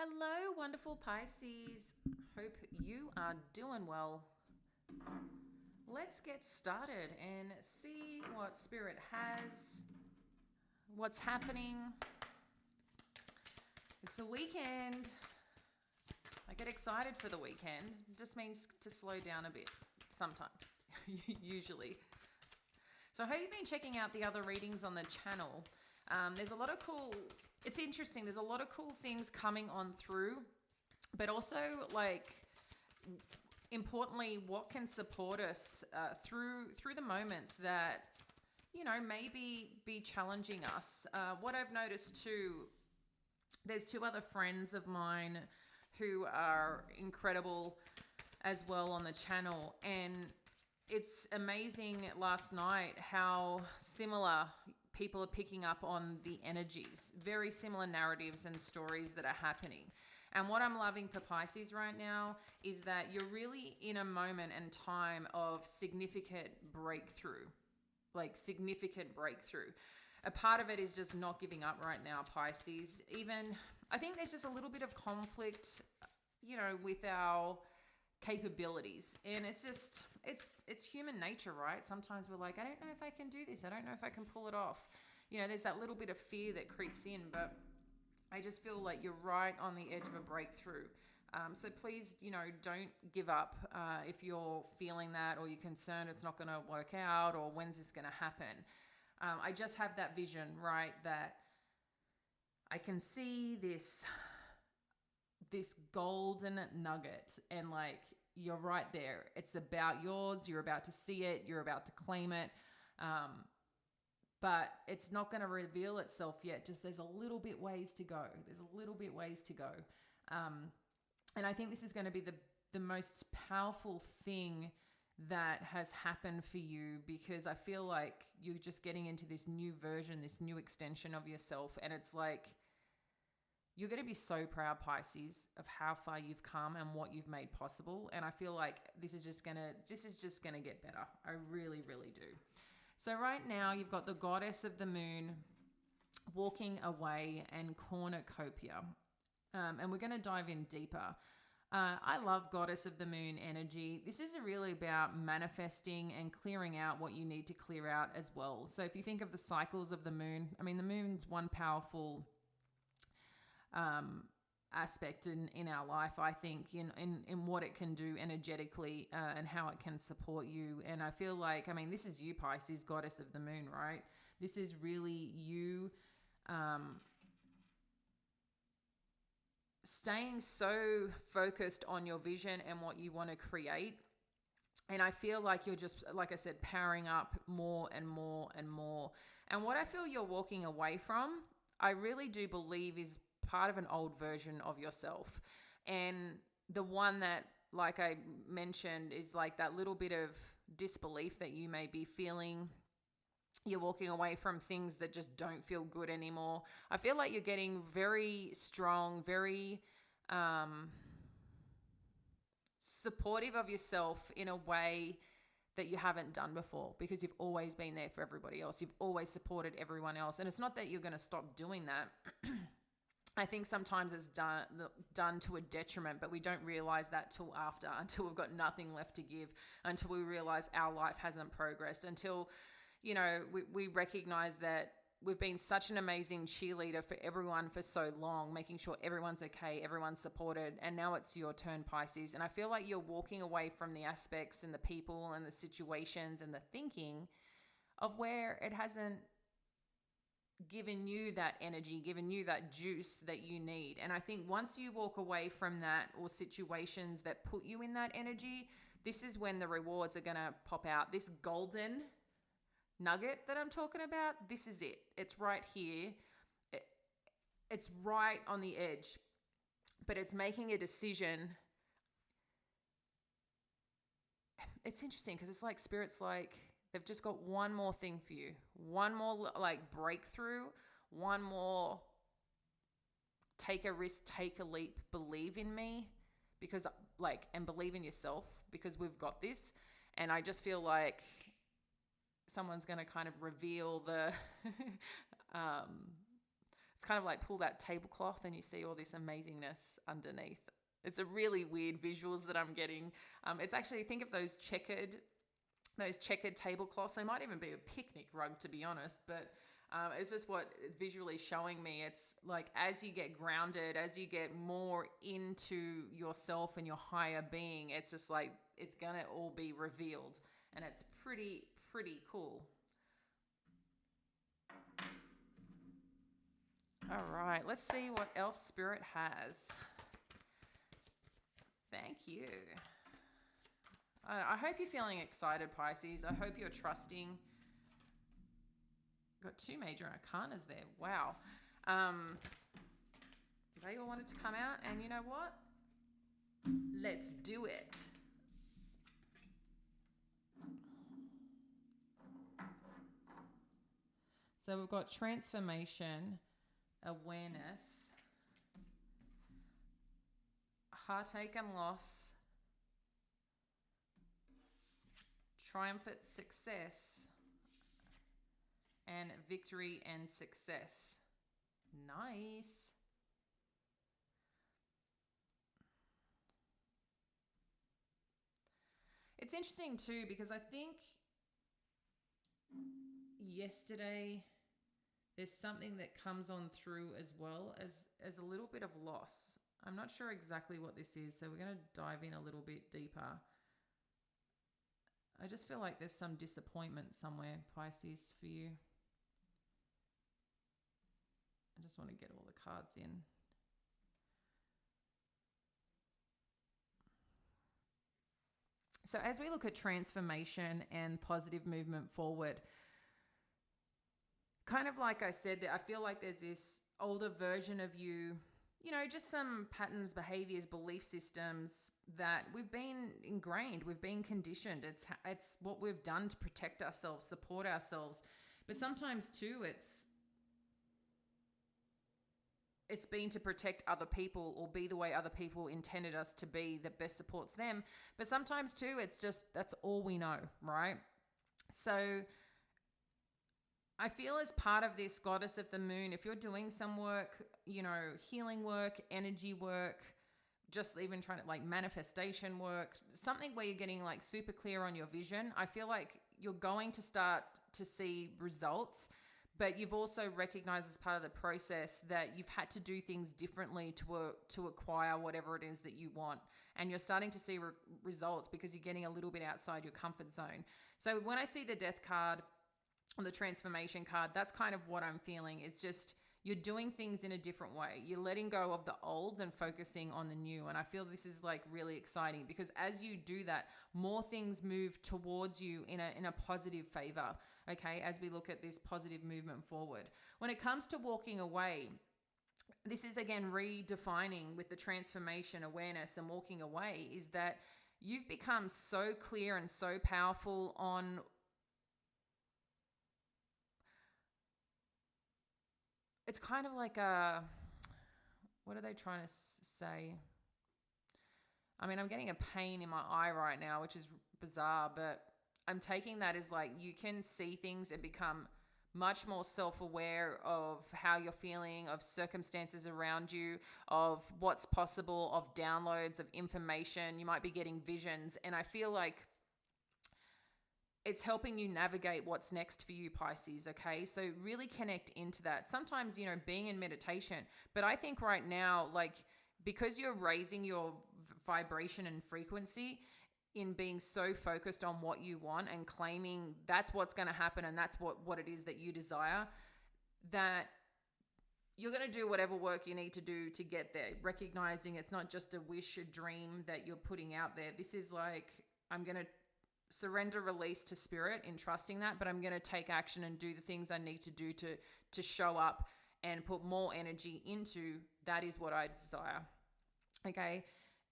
Hello, wonderful Pisces. Hope you are doing well. Let's get started and see what Spirit has, what's happening. It's the weekend. I get excited for the weekend. It just means to slow down a bit sometimes, usually. So I hope you've been checking out the other readings on the channel. There's a lot of cool, it's interesting. There's a lot of cool things coming on through, but also importantly, what can support us through the moments that, maybe be challenging us. What I've noticed too, there's two other friends of mine who are incredible as well on the channel, and it's amazing last night how similar people are picking up on the energies, very similar narratives and stories that are happening. And what I'm loving for Pisces right now is that you're really in a moment and time of significant breakthrough, significant breakthrough. A part of it is just not giving up right now, Pisces. Even, I think there's just a little bit of conflict, with our capabilities, and it's human nature, right? Sometimes we're like, I don't know if I can do this, I don't know if I can pull it off. There's that little bit of fear that creeps in, but I just feel like you're right on the edge of a breakthrough. So please, don't give up if you're feeling that, or you're concerned it's not going to work out, or when's this going to happen. I just have that vision, right, that I can see this golden nugget, and you're right there. It's about yours. You're about to see it. You're about to claim it. But it's not going to reveal itself yet. Just there's a little bit ways to go. And I think this is going to be the most powerful thing that has happened for you, because I feel like you're just getting into this new version, this new extension of yourself. And it's like, you're going to be so proud, Pisces, of how far you've come and what you've made possible. And I feel like this is just going to get better. I really, really do. So right now you've got the goddess of the moon walking away and cornucopia. And we're going to dive in deeper. I love goddess of the moon energy. This is really about manifesting and clearing out what you need to clear out as well. So if you think of the cycles of the moon, the moon's one powerful aspect in our life, I think, in what it can do energetically and how it can support you. And I feel like, this is you, Pisces, goddess of the moon, right? This is really you staying so focused on your vision and what you want to create. And I feel like you're just, like I said, powering up more and more and more. And what I feel you're walking away from, I really do believe is part of an old version of yourself. And the one that, like I mentioned, is like that little bit of disbelief that you may be feeling. You're walking away from things that just don't feel good anymore. I feel like you're getting very strong, very supportive of yourself in a way that you haven't done before, because you've always been there for everybody else. You've always supported everyone else. And it's not that you're going to stop doing that. I think sometimes it's done to a detriment, but we don't realize that until we've got nothing left to give, until we realize our life hasn't progressed, until, we recognize that we've been such an amazing cheerleader for everyone for so long, making sure everyone's okay, everyone's supported, and now it's your turn, Pisces. And I feel like you're walking away from the aspects and the people and the situations and the thinking of where it hasn't given you that energy, given you that juice that you need. And I think once you walk away from that, or situations that put you in that energy, this is when the rewards are going to pop out. This golden nugget that I'm talking about, this is it. It's right here. It's right on the edge, but it's making a decision. It's interesting because it's like Spirit's like, they've just got one more thing for you. One more breakthrough. One more take a risk, take a leap, believe in me, because and believe in yourself, because we've got this. And I just feel like someone's going to kind of reveal the It's kind of like pull that tablecloth and you see all this amazingness underneath. It's a really weird visuals that I'm getting. It's actually, think of those checkered tablecloths. They might even be a picnic rug, to be honest, but it's just what it's visually showing me. It's like as you get grounded, as you get more into yourself and your higher being, it's just like it's going to all be revealed. And it's pretty cool. All right, let's see what else Spirit has. Thank you. I hope you're feeling excited, Pisces. I hope you're trusting. Got 2 major arcanas there. Wow. They all wanted to come out, and you know what? Let's do it. So we've got transformation, awareness, heartache and loss, triumphant success, and victory and success. Nice. It's interesting too, because I think yesterday there's something that comes on through as well as a little bit of loss. I'm not sure exactly what this is, so we're going to dive in a little bit deeper. I just feel like there's some disappointment somewhere, Pisces, for you. I just want to get all the cards in. So as we look at transformation and positive movement forward, kind of like I said, I feel like there's this older version of you, you know, just some patterns, behaviors, belief systems that we've been ingrained, we've been conditioned. It's what we've done to protect ourselves, support ourselves. But sometimes too, it's been to protect other people or be the way other people intended us to be that best supports them. But sometimes too, it's just, that's all we know, right? So I feel as part of this goddess of the moon, if you're doing some work, you know, healing work, energy work, just even trying to like manifestation work, something where you're getting like super clear on your vision, I feel like you're going to start to see results. But you've also recognized as part of the process that you've had to do things differently to acquire whatever it is that you want. And you're starting to see results because you're getting a little bit outside your comfort zone. So when I see the death card or the transformation card, that's kind of what I'm feeling. It's just you're doing things in a different way. You're letting go of the old and focusing on the new. And I feel this is like really exciting because as you do that, more things move towards you in a positive favor. Okay, as we look at this positive movement forward. When it comes to walking away, this is again redefining with the transformation awareness and walking away is that you've become so clear and so powerful on it's kind of like what are they trying to say? I mean, I'm getting a pain in my eye right now, which is bizarre, but I'm taking that as like you can see things and become much more self-aware of how you're feeling, of circumstances around you, of what's possible, of downloads of information. You might be getting visions. And I feel like it's helping you navigate what's next for you, Pisces, okay? So really connect into that. Sometimes, you know, being in meditation, but I think right now, like, because you're raising your vibration and frequency in being so focused on what you want and claiming that's what's going to happen and that's what it is that you desire, that you're going to do whatever work you need to do to get there, recognizing it's not just a wish, a dream that you're putting out there. This is like, I'm going to surrender, release to spirit in trusting that, but I'm going to take action and do the things I need to do to show up and put more energy into that is what I desire. Okay.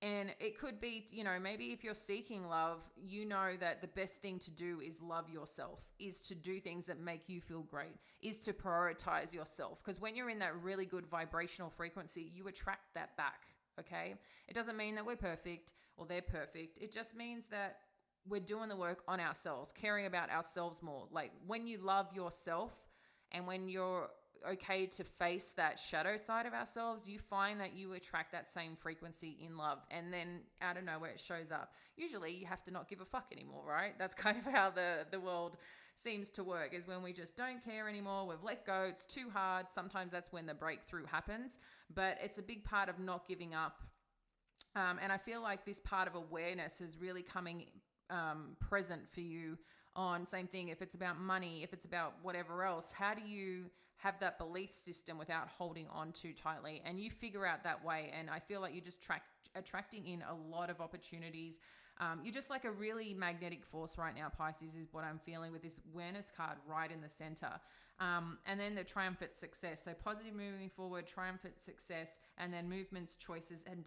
And it could be, you know, maybe if you're seeking love, you know that the best thing to do is love yourself, is to do things that make you feel great, is to prioritize yourself. Because when you're in that really good vibrational frequency, you attract that back, okay? It doesn't mean that we're perfect or they're perfect. It just means that we're doing the work on ourselves, caring about ourselves more. Like when you love yourself and when you're okay to face that shadow side of ourselves, you find that you attract that same frequency in love, and then out of nowhere it shows up. Usually you have to not give a fuck anymore, right? That's kind of how the world seems to work, is when we just don't care anymore, we've let go, it's too hard. Sometimes that's when the breakthrough happens, but it's a big part of not giving up. And I feel like this part of awareness is really coming present for you on same thing. If it's about money, if it's about whatever else, how do you have that belief system without holding on too tightly? And you figure out that way. And I feel like you're just attracting in a lot of opportunities. You're just like a really magnetic force right now, Pisces, is what I'm feeling with this awareness card right in the center. And then the triumphant success. So positive moving forward, triumphant success, and then movements, choices, and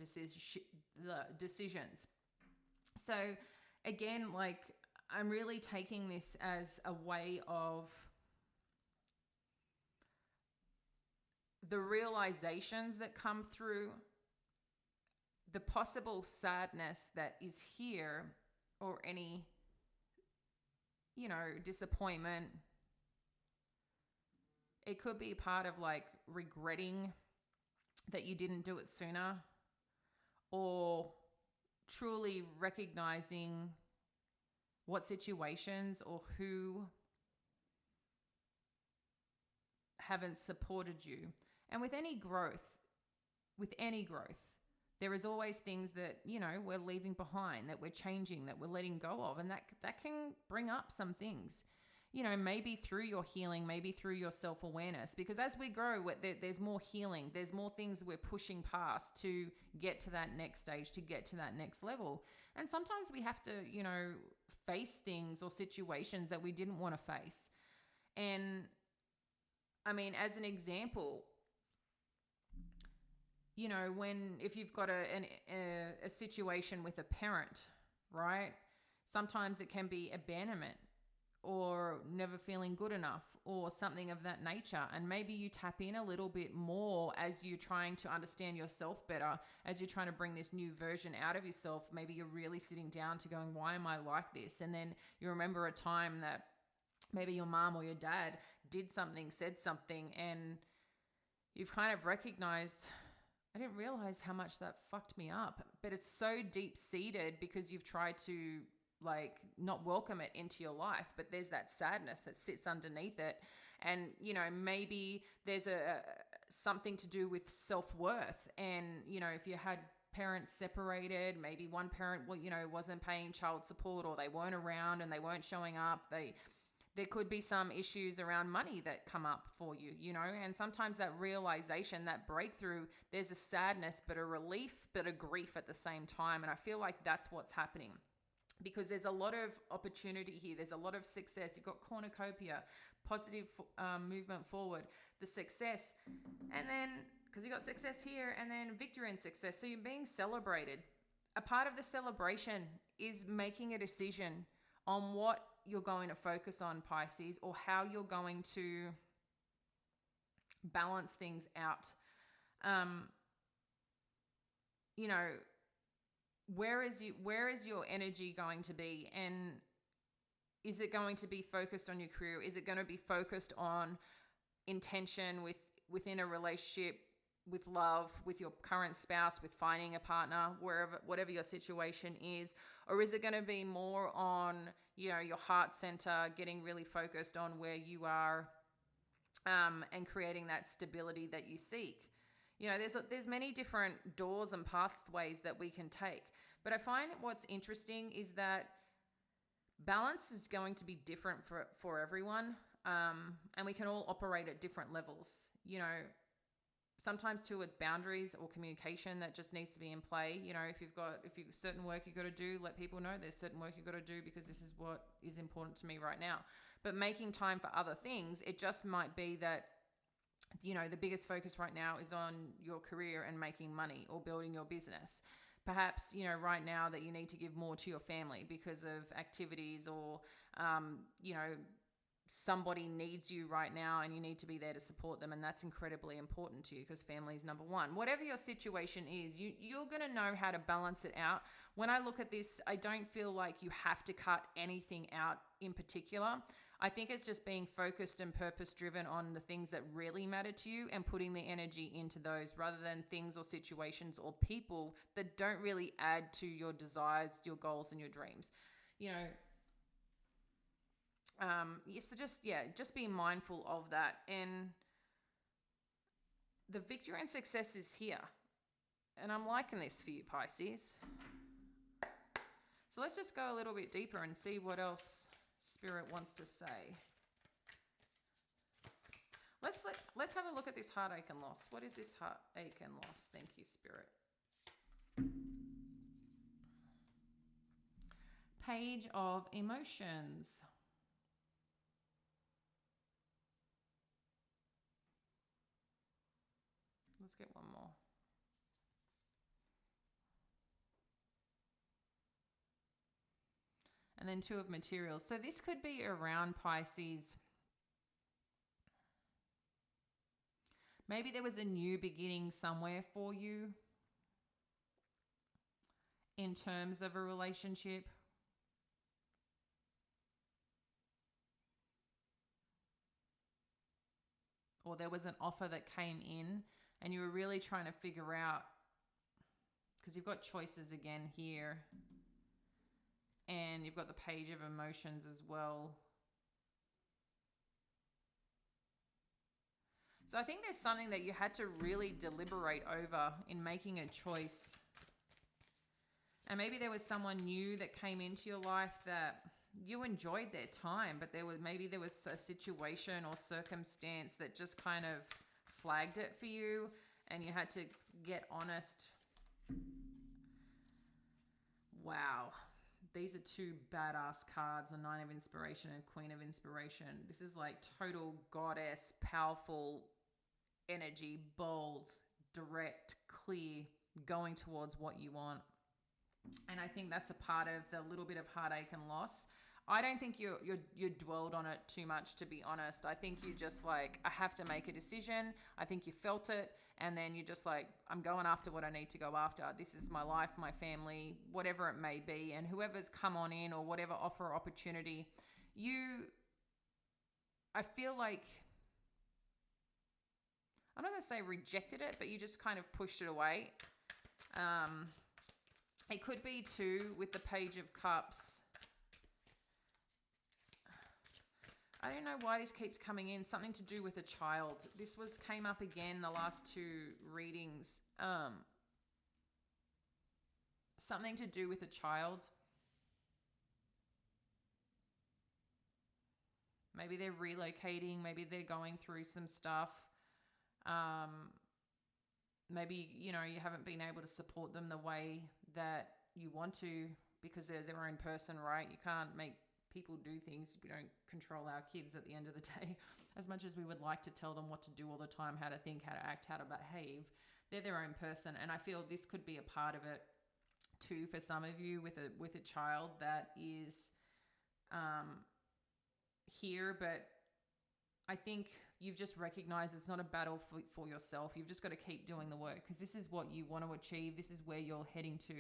decisions. So again, like, I'm really taking this as a way of the realizations that come through, the possible sadness that is here, or any, disappointment. It could be part of like regretting that you didn't do it sooner, or truly recognizing what situations or who haven't supported you. And with any growth, there is always things that, we're leaving behind, that we're changing, that we're letting go of. And that can bring up some things, maybe through your healing, maybe through your self-awareness. Because as we grow, there's more healing, there's more things we're pushing past to get to that next stage, to get to that next level. And sometimes we have to, face things or situations that we didn't want to face. And I mean, as an example, if you've got a situation with a parent, right? Sometimes it can be abandonment, or never feeling good enough, or something of that nature. And maybe you tap in a little bit more as you're trying to understand yourself better, as you're trying to bring this new version out of yourself. Maybe you're really sitting down to going, why am I like this? And then you remember a time that maybe your mom or your dad did something, said something, and you've kind of recognized, I didn't realize how much that fucked me up. But it's so deep-seated because you've tried to like not welcome it into your life, but there's that sadness that sits underneath it. And maybe there's something to do with self-worth. And if you had parents separated, maybe one parent wasn't paying child support, or they weren't around and they weren't showing up, there could be some issues around money that come up for you, and sometimes that realization, that breakthrough, there's a sadness, but a relief, but a grief at the same time. And I feel like that's what's happening, because there's a lot of opportunity here. There's a lot of success. You've got cornucopia, positive movement forward, the success. And then, because you got success here, and then victory and success. So you're being celebrated. A part of the celebration is making a decision on what you're going to focus on, Pisces, or how you're going to balance things out. Where is your energy going to be? And is it going to be focused on your career? Is it going to be focused on intention within a relationship, with love, with your current spouse, with finding a partner, whatever your situation is? Or is it going to be more on, your heart center, getting really focused on where you are, and creating that stability that you seek? There's many different doors and pathways that we can take. But I find what's interesting is that balance is going to be different for everyone. And we can all operate at different levels. Sometimes too, it's boundaries or communication that just needs to be in play. If you certain work you got to do, let people know there's certain work you got to do, because this is what is important to me right now. But making time for other things, it just might be that, the biggest focus right now is on your career and making money or building your business. Perhaps, right now that you need to give more to your family because of activities, or, somebody needs you right now and you need to be there to support them. And that's incredibly important to you, because family is number one. Whatever your situation is, you're going to know how to balance it out. When I look at this, I don't feel like you have to cut anything out in particular. I think it's just being focused and purpose driven on the things that really matter to you and putting the energy into those rather than things or situations or people that don't really add to your desires, your goals, and your dreams. You know, so just be mindful of that. And the victory and success is here. And I'm liking this for you, Pisces. So let's just go a little bit deeper and see what else Spirit wants to say. Let's have a look at this heartache and loss. What is this heartache and loss? Thank you, Spirit. Page of Emotions. Let's get one more. And then Two of Materials. So this could be around Pisces. Maybe there was a new beginning somewhere for you in terms of a relationship. Or there was an offer that came in and you were really trying to figure out, because you've got choices again here. And you've got the Page of Emotions as well. So I think there's something that you had to really deliberate over in making a choice. And maybe there was someone new that came into your life that you enjoyed their time, but there was a situation or circumstance that just kind of flagged it for you and you had to get honest. Wow. These are two badass cards, the Nine of Inspiration and Queen of Inspiration. This is like total goddess, powerful energy, bold, direct, clear, going towards what you want. And I think that's a part of the little bit of heartache and loss. I don't think you dwelled on it too much, to be honest. I think you just like, I have to make a decision. I think you felt it. And then you're just like, I'm going after what I need to go after. This is my life, my family, whatever it may be. And whoever's come on in or whatever offer or opportunity, I feel like, I'm not going to say rejected it, but you just kind of pushed it away. It could be too with the Page of Cups. I don't know why this keeps coming in. Something to do with a child. This came up again the last two readings. Something to do with a child. Maybe they're relocating. Maybe they're going through some stuff. Maybe, you haven't been able to support them the way that you want to because they're their own person, right? You can't make people do things. We don't control our kids at the end of the day. As much as we would like to tell them what to do all the time, how to think, how to act, how to behave, they're their own person. And I feel this could be a part of it too for some of you with a child that is here, but I think you've just recognized it's not a battle for yourself. You've just got to keep doing the work because this is what you want to achieve. This is where you're heading to.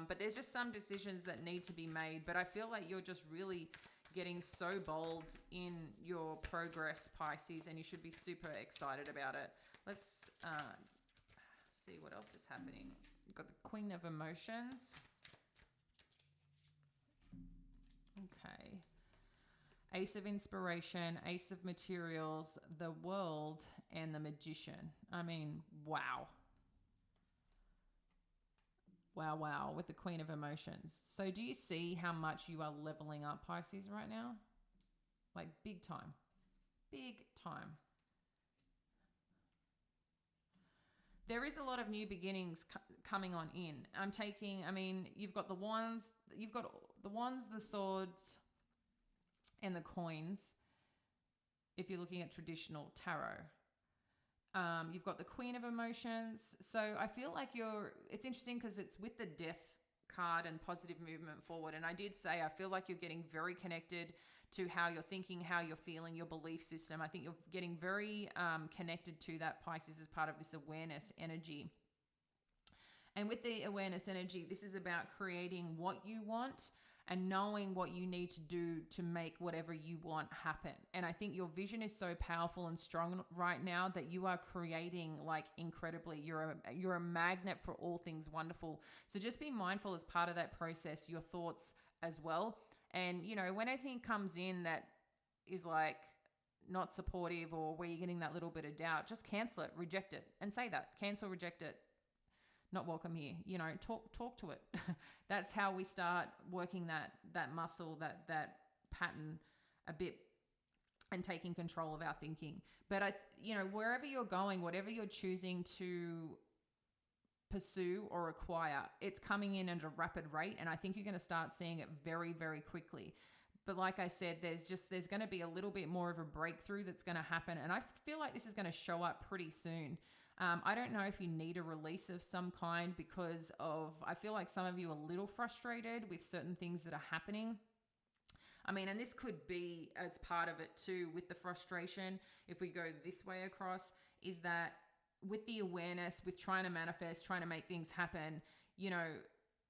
But there's just some decisions that need to be made. But I feel like you're just really getting so bold in your progress, Pisces, and you should be super excited about it. Let's see what else is happening. You've got the Queen of Emotions. Okay. Ace of Inspiration, Ace of Materials, the World, and the Magician. I mean, wow. Wow, with the Queen of Emotions. So do you see how much you are leveling up, Pisces, right now? Like big time. Big time. There is a lot of new beginnings coming on in. You've got the wands, the swords, and the coins, if you're looking at traditional tarot. You've got the Queen of Emotions. So I feel like it's interesting because it's with the Death card and positive movement forward. And I did say, I feel like you're getting very connected to how you're thinking, how you're feeling, your belief system. I think you're getting very connected to that, Pisces, as part of this awareness energy. And with the awareness energy, this is about creating what you want and knowing what you need to do to make whatever you want happen. And I think your vision is so powerful and strong right now that you are creating like incredibly. You're a magnet for all things wonderful. So just be mindful as part of that process, your thoughts as well. And, you know, when anything comes in that is like not supportive or where you're getting that little bit of doubt, just cancel it, reject it, and say that. Cancel, reject it. Not welcome here. You know, talk to it. That's how we start working that muscle, that pattern a bit, and taking control of our thinking. But you know, wherever you're going, whatever you're choosing to pursue or acquire, it's coming in at a rapid rate, and I think you're going to start seeing it very, very quickly. But like I said, there's going to be a little bit more of a breakthrough that's going to happen, and I feel like this is going to show up pretty soon. I don't know if you need a release of some kind because I feel like some of you are a little frustrated with certain things that are happening. I mean, and this could be as part of it too with the frustration, if we go this way across, is that with the awareness, with trying to manifest, trying to make things happen, you know,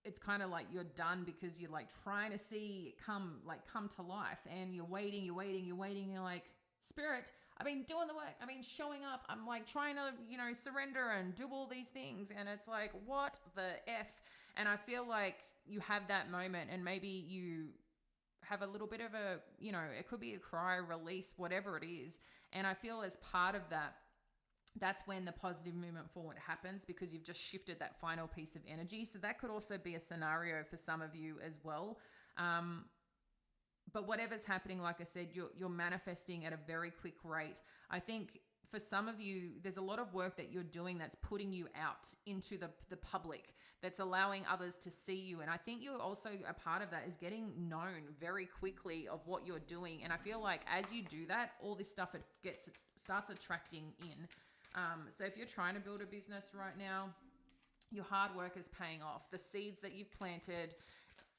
it's kind of like you're done because you're like trying to see it come to life, and you're waiting, you're like, Spirit, I've been doing the work, I've been showing up, I'm like trying to, you know, surrender and do all these things, and it's like, what the F? And I feel like you have that moment, and maybe you have a little bit of a, you know, it could be a cry, release, whatever it is. And I feel as part of that, that's when the positive movement forward happens, because you've just shifted that final piece of energy. So that could also be a scenario for some of you as well. But whatever's happening, like I said, you're manifesting at a very quick rate. I think for some of you, there's a lot of work that you're doing that's putting you out into the public, that's allowing others to see you. And I think you're also a part of that is getting known very quickly of what you're doing. And I feel like as you do that, all this stuff starts attracting in. So if you're trying to build a business right now, your hard work is paying off. The seeds that you've planted,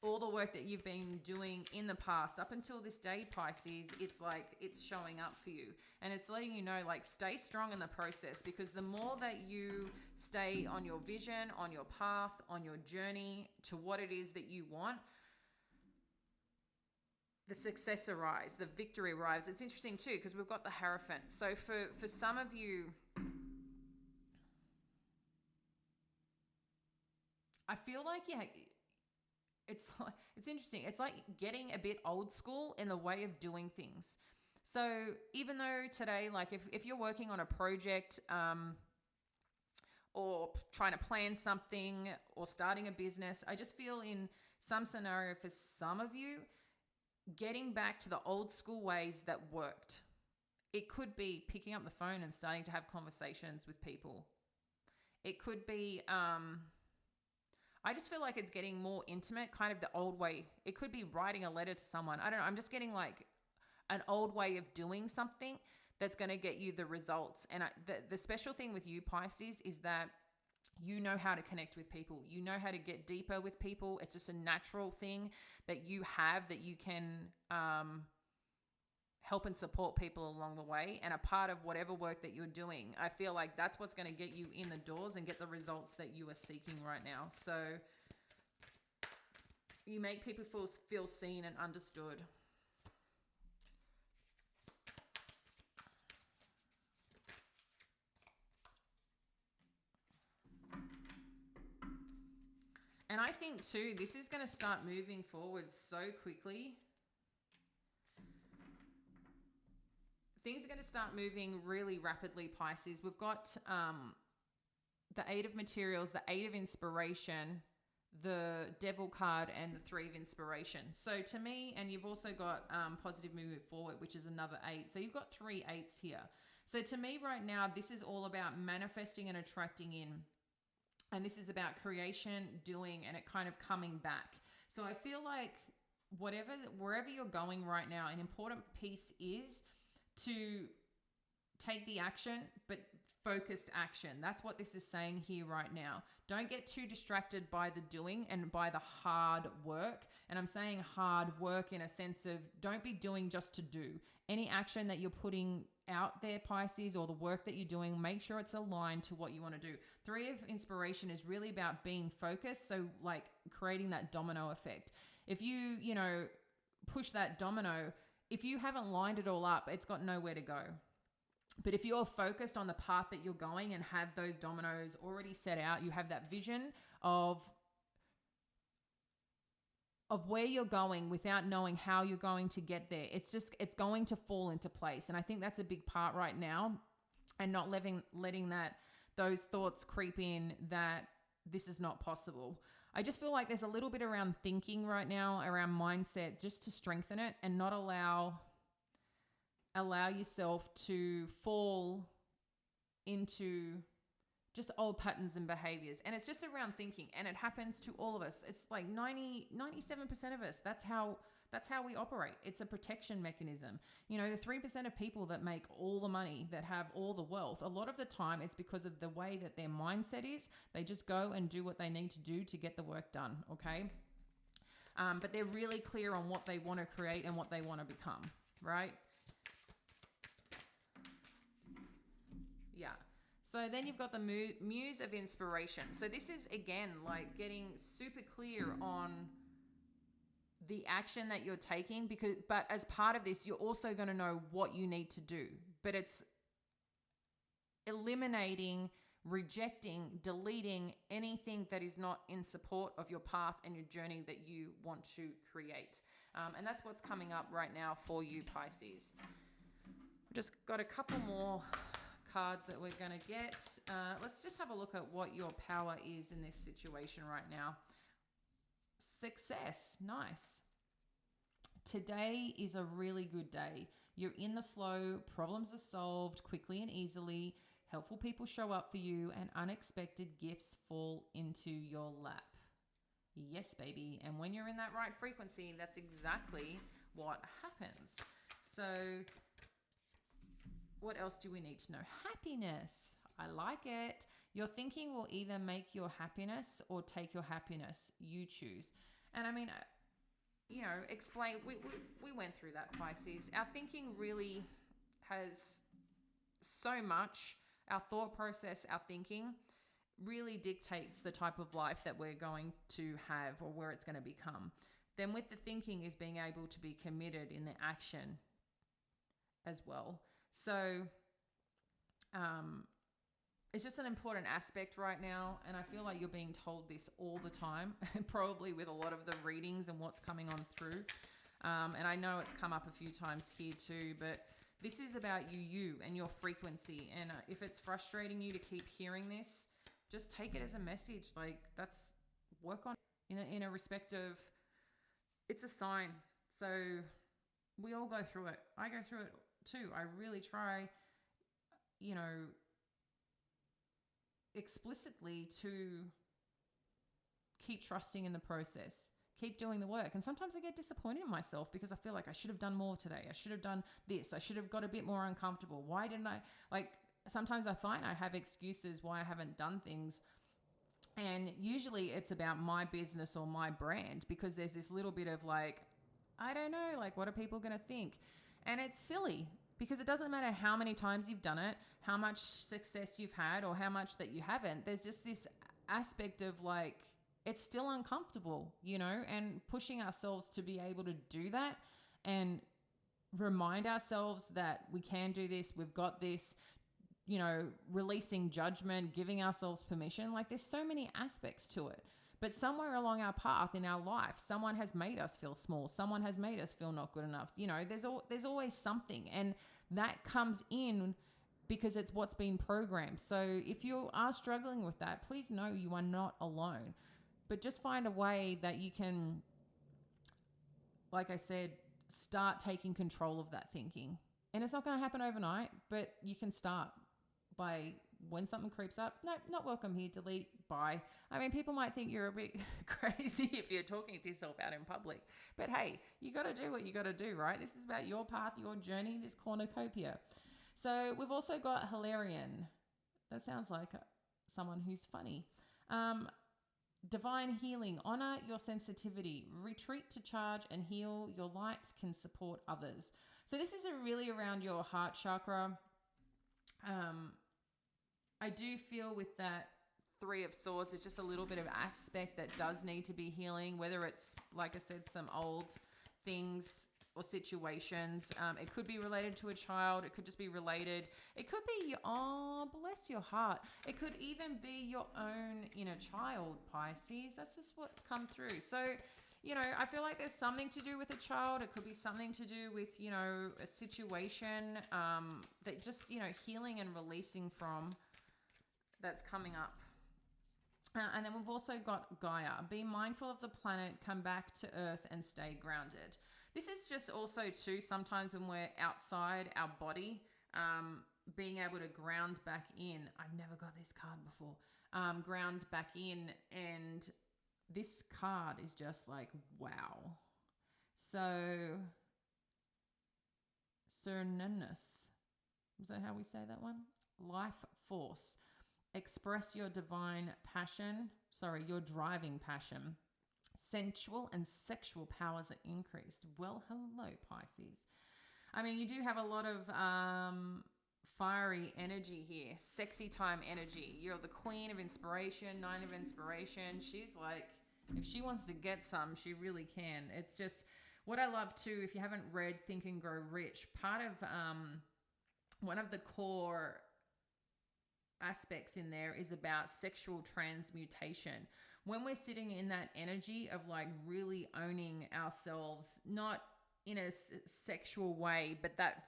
all the work that you've been doing in the past up until this day, Pisces, it's like it's showing up for you, and it's letting you know, like, stay strong in the process, because the more that you stay on your vision, on your path, on your journey to what it is that you want, the success arrives, the victory arrives. It's interesting too, because we've got the Hierophant. So for some of you, I feel like, yeah, it's interesting. It's like getting a bit old school in the way of doing things. So even though today, like if you're working on a project or trying to plan something or starting a business, I just feel in some scenario for some of you, getting back to the old school ways that worked. It could be picking up the phone and starting to have conversations with people. It could be... I just feel like it's getting more intimate, kind of the old way. It could be writing a letter to someone. I don't know. I'm just getting like an old way of doing something that's going to get you the results. And the special thing with you, Pisces, is that you know how to connect with people. You know how to get deeper with people. It's just a natural thing that you have, that you can help and support people along the way, and a part of whatever work that you're doing. I feel like that's what's going to get you in the doors and get the results that you are seeking right now. So you make people feel seen and understood. And I think too, this is going to start moving forward so quickly. Things are going to start moving really rapidly, Pisces. We've got the Eight of Materials, the Eight of Inspiration, the Devil card, and the Three of Inspiration. So to me, and you've also got Positive Movement Forward, which is another 8. So you've got 3 8s here. So to me right now, this is all about manifesting and attracting in. And this is about creation, doing, and it kind of coming back. So I feel like wherever you're going right now, an important piece is to take the action, but focused action. That's what this is saying here right now. Don't get too distracted by the doing and by the hard work. And I'm saying hard work in a sense of don't be doing just to do. Any action that you're putting out there, Pisces, or the work that you're doing, make sure it's aligned to what you want to do. 3 of Inspiration is really about being focused. So like creating that domino effect. If you know, push that domino, if you haven't lined it all up, it's got nowhere to go. But if you're focused on the path that you're going and have those dominoes already set out, you have that vision of where you're going without knowing how you're going to get there. It's going to fall into place. And I think that's a big part right now, and not letting those thoughts creep in that this is not possible. I just feel like there's a little bit around thinking right now, around mindset, just to strengthen it and not allow yourself to fall into just old patterns and behaviors. And it's just around thinking, and it happens to all of us. It's like 97% of us. That's how we operate. It's a protection mechanism. You know, the 3% of people that make all the money, that have all the wealth, a lot of the time it's because of the way that their mindset is. They just go and do what they need to do to get the work done, okay? But they're really clear on what they want to create and what they want to become, right? Yeah. So then you've got the muse of inspiration. So this is, again, like getting super clear on the action that you're taking, but as part of this, you're also going to know what you need to do. But it's eliminating, rejecting, deleting anything that is not in support of your path and your journey that you want to create. And that's what's coming up right now for you, Pisces. We've just got a couple more cards that we're going to get. Let's just have a look at what your power is in this situation right now. Success. Nice. Today is a really good day. You're in the flow. Problems are solved quickly and easily. Helpful people show up for you, and unexpected gifts fall into your lap. Yes, baby. And when you're in that right frequency, that's exactly what happens. So what else do we need to know? Happiness. I like it. Your thinking will either make your happiness or take your happiness. You choose. And I mean, you know, explain. We went through that, Pisces. Our thinking really has so much. Our thought process, our thinking really dictates the type of life that we're going to have or where it's going to become. Then with the thinking is being able to be committed in the action as well. So it's just an important aspect right now, and I feel like you're being told this all the time, probably with a lot of the readings and what's coming on through. And I know it's come up a few times here too, but this is about you and your frequency. And if it's frustrating you to keep hearing this, just take it as a message. Like, that's work on in a respect of, it's a sign. So we all go through it. I go through it too. I really try, you know, explicitly to keep trusting in the process, keep doing the work. And sometimes I get disappointed in myself because I feel like I should have done more today. I should have done this. I should have got a bit more uncomfortable. Why didn't I? Like, sometimes I find I have excuses why I haven't done things. And usually it's about my business or my brand, because there's this little bit of like, I don't know, like, what are people going to think? And it's silly, because it doesn't matter how many times you've done it, how much success you've had, or how much that you haven't. There's just this aspect of like, it's still uncomfortable, you know, and pushing ourselves to be able to do that and remind ourselves that we can do this, we've got this, you know, releasing judgment, giving ourselves permission. Like, there's so many aspects to it. But somewhere along our path in our life, someone has made us feel small. Someone has made us feel not good enough. You know, there's always something. And that comes in because it's what's been programmed. So if you are struggling with that, please know you are not alone. But just find a way that you can, like I said, start taking control of that thinking. And it's not going to happen overnight, but you can start by, when something creeps up, no, not welcome here, delete, bye. I mean, people might think you're a bit crazy if you're talking to yourself out in public. But hey, you got to do what you got to do, right? This is about your path, your journey, this cornucopia. So we've also got Hilarion. That sounds like someone who's funny. Divine healing. Honor your sensitivity. Retreat to charge and heal. Your light can support others. So this is really around your heart chakra. I do feel with that Three of Swords, there's just a little bit of aspect that does need to be healing, whether it's, like I said, some old things or situations. It could be related to a child. It could just be related. It could be, oh, bless your heart. It could even be your own inner child, Pisces. That's just what's come through. So, you know, I feel like there's something to do with a child. It could be something to do with, you know, a situation that just, you know, healing and releasing from that's coming up. And then we've also got Gaia. Be mindful of the planet, come back to Earth and stay grounded. This is just also too, sometimes when we're outside our body, being able to ground back in. I've never got this card before. Ground back in, and this card is just like, wow. So, Cernunnos. Is that how we say that one? Life force. Express your divine passion. Sorry, your driving passion. Sensual and sexual powers are increased. Well, hello, Pisces. I mean, you do have a lot of fiery energy here. Sexy time energy. You're the queen of inspiration, 9 of inspiration. She's like, if she wants to get some, she really can. It's just what I love too, if you haven't read Think and Grow Rich, part of one of the core aspects in there is about sexual transmutation. When we're sitting in that energy of like really owning ourselves, not in a sexual way, but that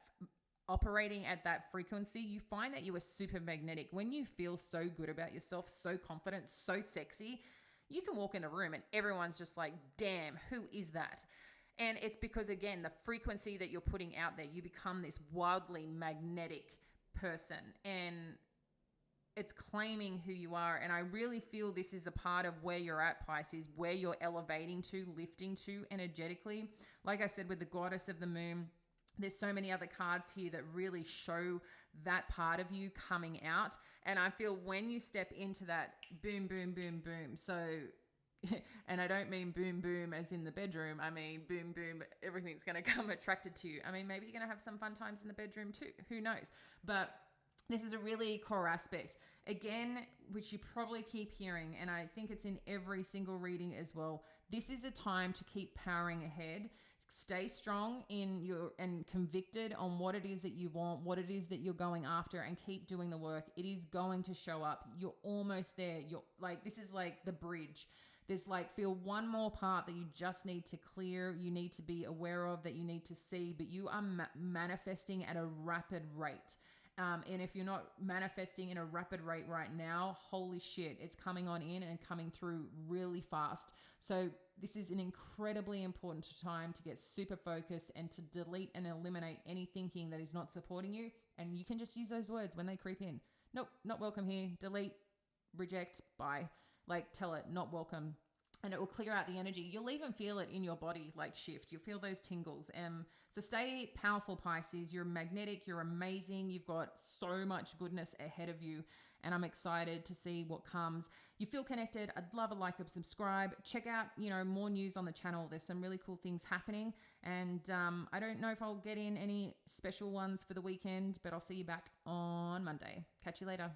operating at that frequency, you find that you are super magnetic. When you feel so good about yourself, so confident, so sexy, you can walk in a room and everyone's just like, damn, who is that? And it's because, again, the frequency that you're putting out there, you become this wildly magnetic person, and it's claiming who you are. And I really feel this is a part of where you're at, Pisces, where you're elevating to, lifting to energetically. Like I said, with the Goddess of the Moon, there's so many other cards here that really show that part of you coming out. And I feel when you step into that boom, boom, boom, boom. So, and I don't mean boom, boom as in the bedroom. I mean boom, boom, everything's going to come attracted to you. I mean, maybe you're going to have some fun times in the bedroom too. Who knows? But this is a really core aspect, again, which you probably keep hearing, and I think it's in every single reading as well. This is a time to keep powering ahead. Stay strong in your and convicted on what it is that you want, what it is that you're going after, and keep doing the work. It is going to show up. You're almost there. You're like, this is like the bridge. There's like, feel one more part that you just need to clear, you need to be aware of, that you need to see, but you are manifesting at a rapid rate. And if you're not manifesting in a rapid rate right now, holy shit, it's coming on in and coming through really fast. So this is an incredibly important time to get super focused and to delete and eliminate any thinking that is not supporting you. And you can just use those words when they creep in. Nope, not welcome here. Delete, reject, bye. Like, tell it, not welcome. And it will clear out the energy. You'll even feel it in your body, like shift. You'll feel those tingles. So stay powerful, Pisces. You're magnetic. You're amazing. You've got so much goodness ahead of you. And I'm excited to see what comes. You feel connected. I'd love a like and subscribe. Check out, more news on the channel. There's some really cool things happening. And I don't know if I'll get in any special ones for the weekend, but I'll see you back on Monday. Catch you later.